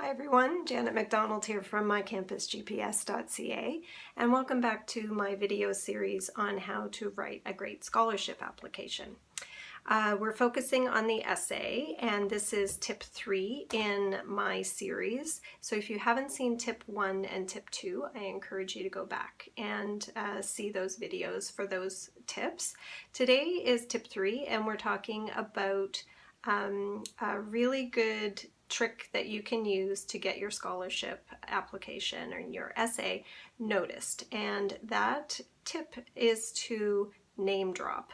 Hi everyone, Janet McDonald here from mycampusGPS.ca, and welcome back to my video series on how to write a great scholarship application. We're focusing on the essay, and this is tip 3 in my series. So if you haven't seen tip 1 and tip 2, I encourage you to go back and see those videos for those tips. Today is tip 3, and we're talking about a really good trick that you can use to get your scholarship application or your essay noticed, and that tip is to name drop.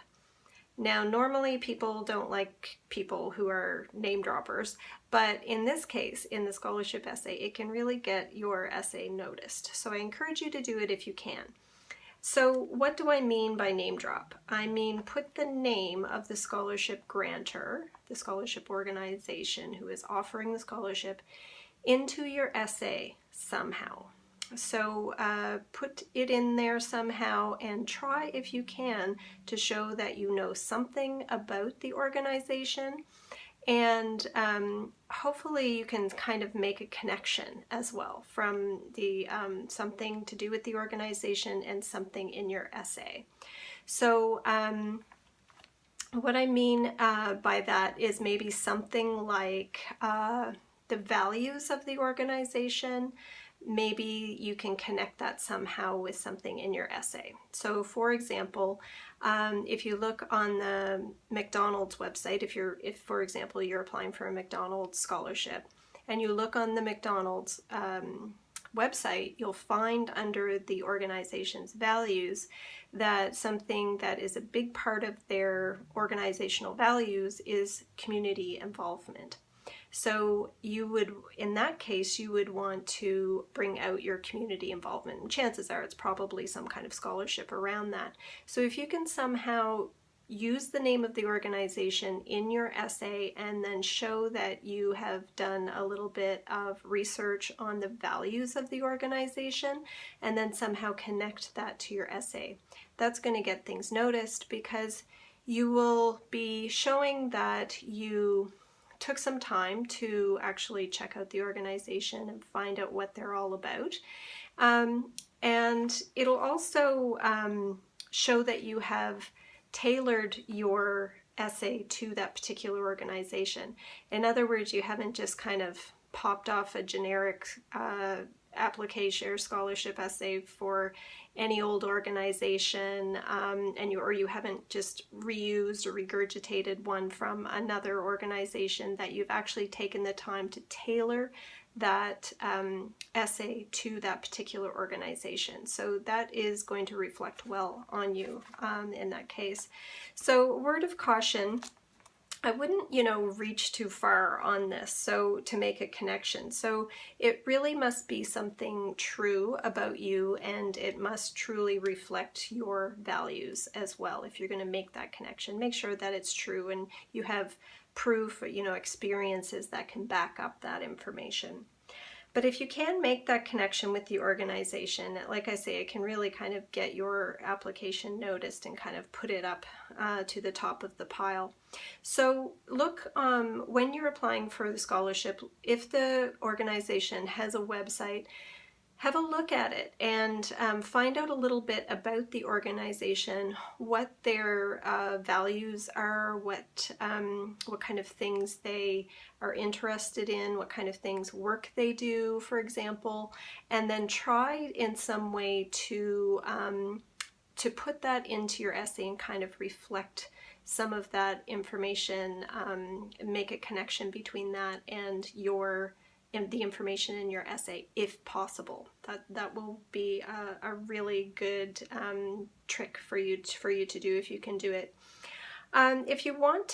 Now, normally people don't like people who are name droppers, but in this case, in the scholarship essay, it can really get your essay noticed. So I encourage you to do it if you can. So what do I mean by name drop? I mean put the name of the scholarship grantor, the scholarship organization who is offering the scholarship, into your essay somehow. So put it in there somehow and try, if you can, to show that you know something about the organization, and hopefully you can kind of make a connection as well from the something to do with the organization and something in your essay. So what I mean by that is maybe something like the values of the organization. Maybe you can connect that somehow with something in your essay. So for example, if you look on the McDonald's website, if for example you're applying for a McDonald's scholarship and you look on the McDonald's website, you'll find under the organization's values that something that is a big part of their organizational values is community involvement. So you would, in that case, you would want to bring out your community involvement. And chances are it's probably some kind of scholarship around that. So if you can somehow use the name of the organization in your essay and then show that you have done a little bit of research on the values of the organization and then somehow connect that to your essay, that's going to get things noticed, because you will be showing that you took some time to actually check out the organization and find out what they're all about. And it'll also show that you have tailored your essay to that particular organization. In other words, you haven't just kind of popped off a generic application or scholarship essay for any old organization, or you haven't just reused or regurgitated one from another organization, that you've actually taken the time to tailor that essay to that particular organization. So that is going to reflect well on you in that case. So word of caution, I wouldn't, reach too far on this, so to make a connection. So it really must be something true about you, and it must truly reflect your values as well. If you're going to make that connection, make sure that it's true and you have proof, experiences that can back up that information. But if you can make that connection with the organization, like I say, it can really kind of get your application noticed and kind of put it up to the top of the pile. So look, when you're applying for the scholarship, if the organization has a website, have a look at it and find out a little bit about the organization, what their values are, what kind of things they are interested in, what kind of work they do, for example, and then try in some way to put that into your essay and kind of reflect some of that information, make a connection between that and the information in your essay, if possible. That will be a really good trick for you to do if you can do it. If you want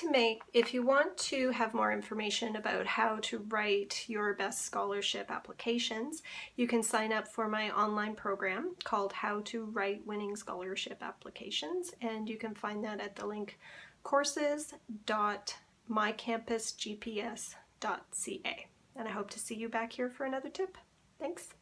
to have more information about how to write your best scholarship applications, you can sign up for my online program called How to Write Winning Scholarship Applications, and you can find that at the link courses.mycampusGPS.ca. And I hope to see you back here for another tip. Thanks.